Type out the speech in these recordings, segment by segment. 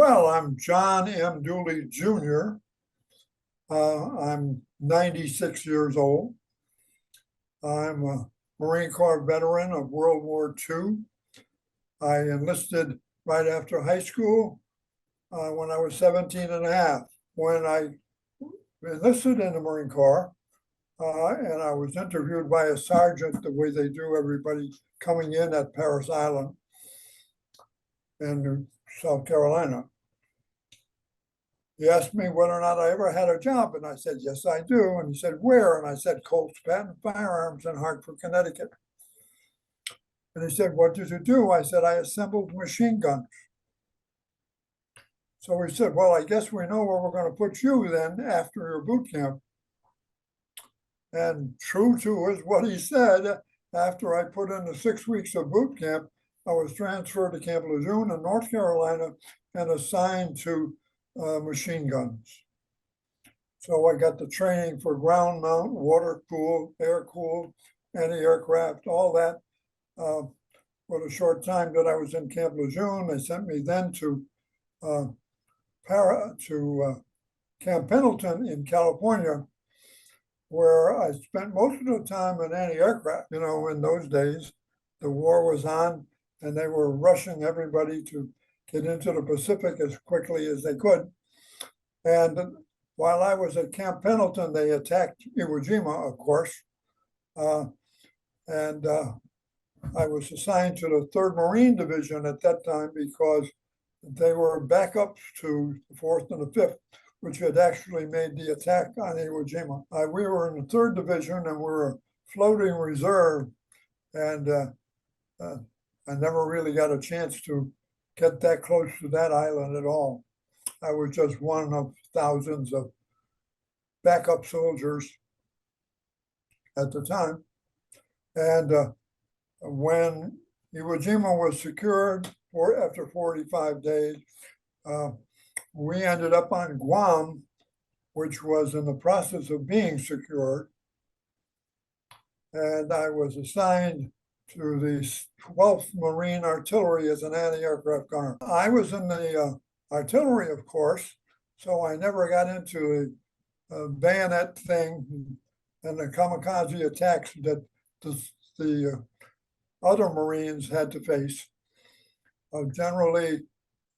Well, I'm John M. Dooley Jr. I'm 96 years old. I'm a Marine Corps veteran of World War II. I enlisted right after high school when I was 17 and a half. When I enlisted in the Marine Corps, and I was interviewed by a sergeant the way they do everybody coming in at Parris Island in South Carolina. He asked me whether or not I ever had a job, and I said, yes, I do. And he said, where? And I said, Colts Patent Firearms in Hartford, Connecticut. And he said, what did you do? I said, I assembled machine guns. So he said, well, I guess we know where we're going to put you then after your boot camp. And true to what he said, after I put in the 6 weeks of boot camp, I was transferred to Camp Lejeune in North Carolina and assigned to machine guns. So I got the training for ground mount, water cooled, air cooled, anti-aircraft, all that. For the short time that I was in Camp Lejeune, they sent me then to Camp Pendleton in California, where I spent most of the time in anti-aircraft. You know, in those days, the war was on and they were rushing everybody to get into the Pacific as quickly as they could. And while I was at Camp Pendleton, they attacked Iwo Jima, of course. I was assigned to the 3rd Marine Division at that time because they were backups to the 4th and the 5th, which had actually made the attack on Iwo Jima. We were in the 3rd Division and we were a floating reserve. And I never really got a chance to get that close to that island at all. I was just one of thousands of backup soldiers at the time. And when Iwo Jima was secured after 45 days, we ended up on Guam, which was in the process of being secured. And I was assigned to the 12th Marine Artillery as an anti-aircraft gunner. I was in the artillery, of course, so I never got into the bayonet thing and the kamikaze attacks that the other Marines had to face. Generally,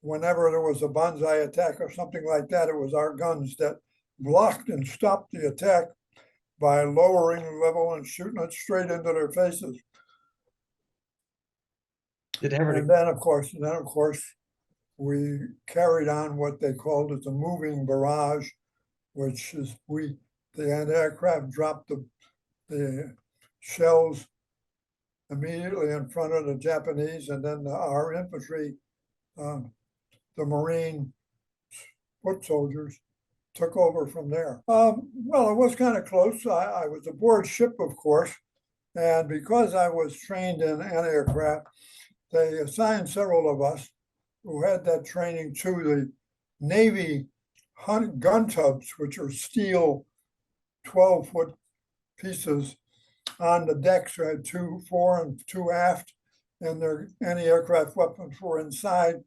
whenever there was a banzai attack or something like that, it was our guns that blocked and stopped the attack by lowering the level and shooting it straight into their faces. And then, of course, we carried on what they called as a moving barrage, which is the anti-aircraft dropped the shells immediately in front of the Japanese, and then our infantry, the Marine foot soldiers, took over from there. Well, it was kind of close. I was aboard ship, of course, and because I was trained in anti-aircraft, they assigned several of us who had that training to the Navy gun tubs, which are steel 12-foot pieces on the decks. I had 2 fore and 2 aft, and their anti-aircraft weapons were inside.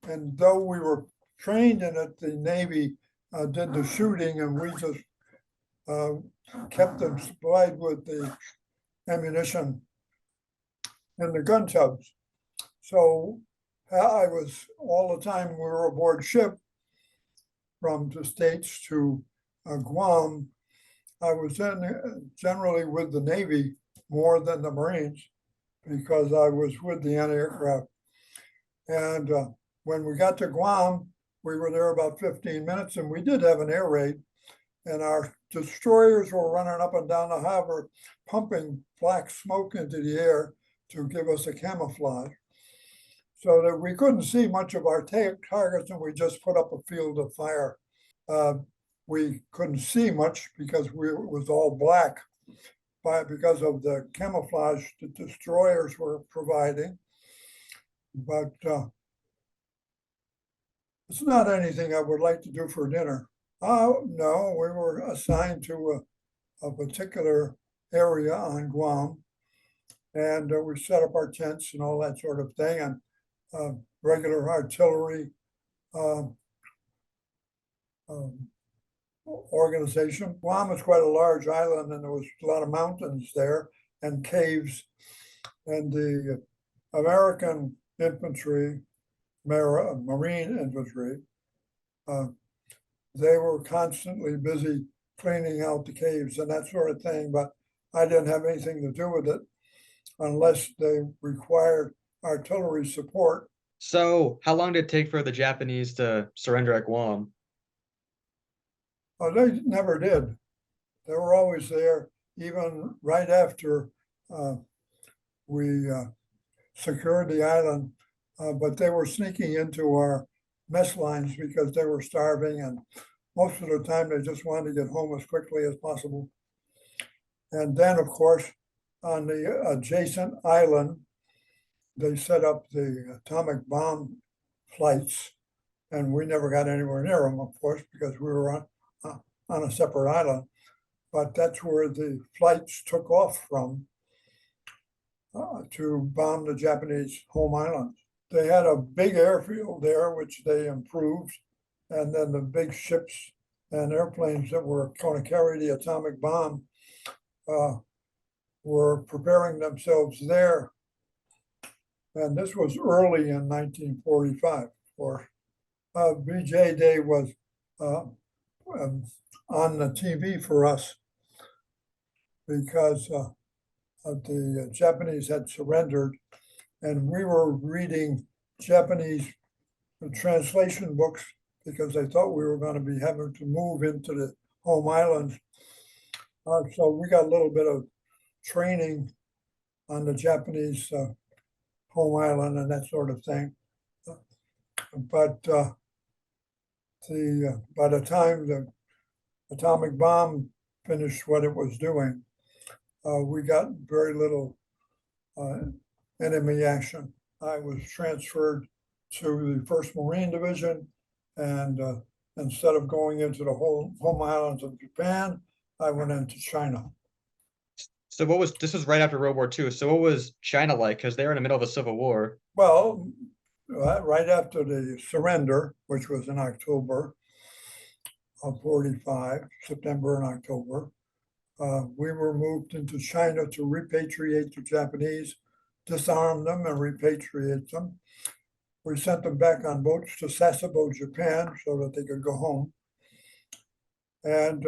And though we were trained in it, the Navy did the shooting, and we just kept them supplied with the ammunition in the gun tubs. So I was, all the time we were aboard ship from the States to Guam, I was generally with the Navy more than the Marines because I was with the anti-aircraft. And when we got to Guam, we were there about 15 minutes, and we did have an air raid, and our destroyers were running up and down the harbor, pumping black smoke into the air to give us a camouflage, so that we couldn't see much of our targets, and we just put up a field of fire. We couldn't see much because it was all black, because of the camouflage the destroyers were providing. But it's not anything I would like to do for dinner. No, we were assigned to a particular area on Guam, and we set up our tents and all that sort of thing, and regular artillery um, organization. Guam is quite a large island, and there was a lot of mountains there and caves. And the American infantry, Marine infantry, they were constantly busy cleaning out the caves and that sort of thing, but I didn't have anything to do with it unless they required artillery support. So how long did it take for the Japanese to surrender at Guam? They never did. They were always there, even right after we secured the island, but they were sneaking into our mess lines because they were starving, and most of the time they just wanted to get home as quickly as possible. And then, of course, on the adjacent island, they set up the atomic bomb flights, and we never got anywhere near them, of course, because we were on a separate island. But that's where the flights took off from to bomb the Japanese home islands. They had a big airfield there, which they improved, and then the big ships and airplanes that were going to carry the atomic bomb were preparing themselves there. And this was early in 1945. Or VJ Day was on the TV for us because the Japanese had surrendered, and we were reading Japanese translation books because they thought we were going to be having to move into the home islands. So we got a little bit of training on the Japanese home island and that sort of thing. But by the time the atomic bomb finished what it was doing, we got very little enemy action. I was transferred to the 1st Marine Division, and instead of going into the home islands of Japan, I went into China. So this was right after World War II. So what was China like? Because they were in the middle of a civil war. Well, right after the surrender, which was in October of 45, September and October, we were moved into China to repatriate the Japanese, disarm them and repatriate them. We sent them back on boats to Sasebo, Japan, so that they could go home. And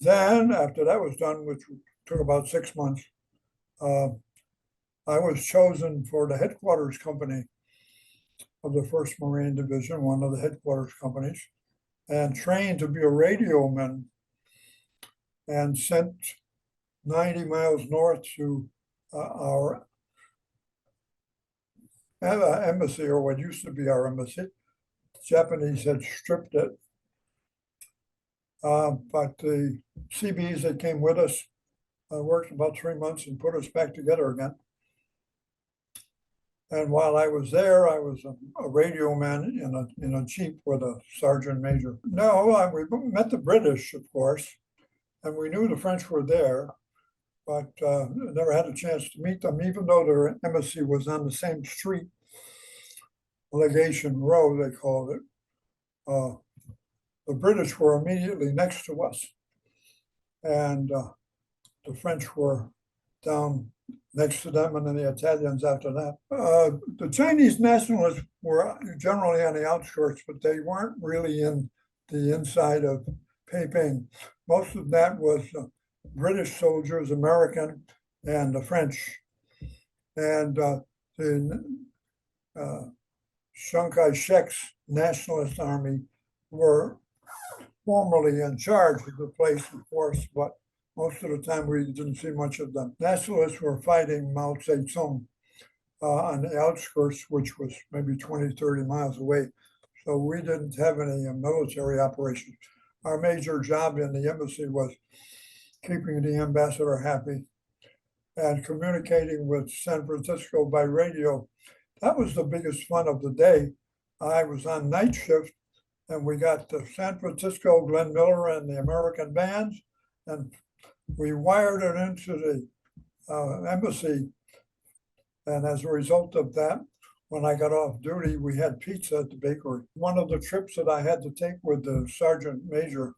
then, after that was done, which took about 6 months, I was chosen for the headquarters company of the 1st Marine Division, one of the headquarters companies, and trained to be a radioman, and sent 90 miles north to our embassy, or what used to be our embassy. The Japanese had stripped it. But the CBs that came with us worked about 3 months and put us back together again. And while I was there, I was a radio man in a jeep with a sergeant major. No, we met the British, of course, and we knew the French were there, but never had a chance to meet them, even though their embassy was on the same street, Legation Row, they called it. The British were immediately next to us, and the French were down next to them, and then the Italians after that. The Chinese nationalists were generally on the outskirts, but they weren't really in the inside of Peiping. Most of that was British soldiers, American, and the French. And the Chiang Kai-shek's nationalist army were formerly in charge of the place, of course, but most of the time we didn't see much of them. Nationalists were fighting Mao Zedong on the outskirts, which was maybe 20, 30 miles away. So we didn't have any military operations. Our major job in the embassy was keeping the ambassador happy and communicating with San Francisco by radio. That was the biggest fun of the day. I was on night shift, and we got the San Francisco, Glenn Miller, and the American bands, and we wired it into the embassy. And as a result of that, when I got off duty, we had pizza at the bakery. One of the trips that I had to take with the sergeant major,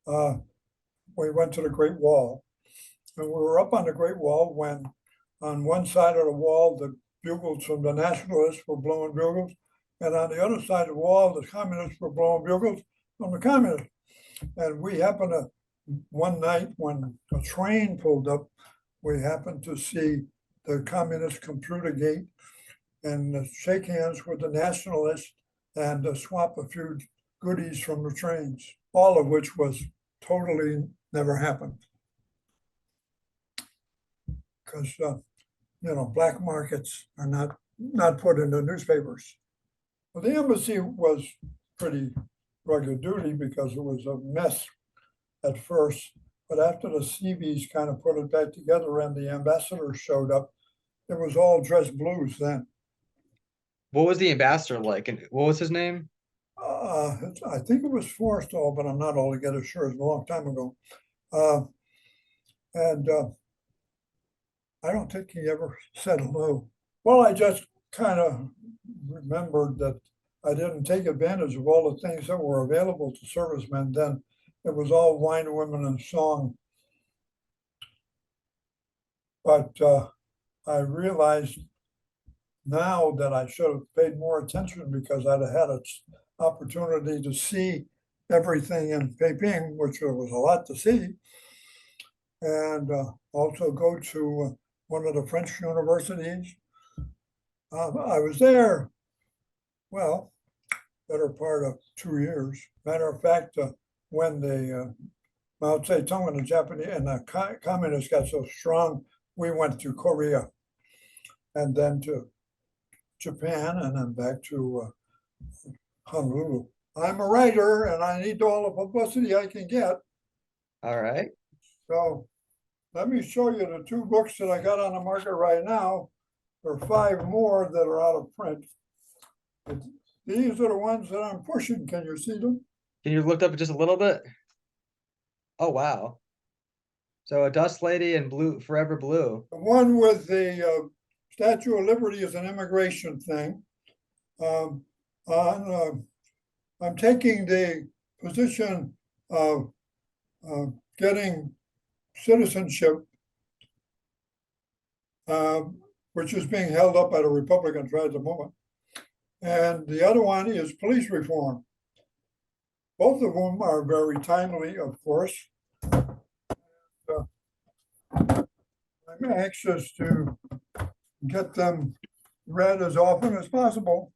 we went to the Great Wall. And we were up on the Great Wall when on one side of the wall, the bugles from the Nationalists were blowing bugles. And on the other side of the wall, the Communists were blowing bugles from the Communists. And we happened to, one night when a train pulled up, we happened to see the Communist come through the gate and shake hands with the Nationalists and swap a few goodies from the trains, all of which was totally never happened. Because, black markets are not put in the newspapers. Well, the embassy was pretty rugged duty because it was a mess at first, but after the Seabees kind of put it back together and the ambassador showed up, it was all dress blues then. What was the ambassador like, and what was his name? I think it was Forrestal, but I'm not altogether sure. It's a long time ago. And I don't think he ever said hello. Well, I just kind of remembered that I didn't take advantage of all the things that were available to servicemen then. It was all wine, women, and song. But I realized now that I should have paid more attention because I'd have had an opportunity to see everything in Peiping, which was a lot to see, and also go to one of the French universities. I was there, well, better part of 2 years. Matter of fact, when the Mao Zedong and the Japanese and the communists got so strong, we went to Korea and then to Japan and then back to Honolulu. I'm a writer and I need all the publicity I can get. All right. So let me show you the 2 books that I got on the market right now. There are 5 more that are out of print. These are the ones that I'm pushing. Can you see them? Can you look up just a little bit? Oh, wow. So a dust lady and blue, forever blue. The one with the Statue of Liberty is an immigration thing. I'm taking the position of getting citizenship, which is being held up by the Republicans right at the moment. And the other one is police reform. Both of them are very timely, of course. I'm anxious to get them read as often as possible.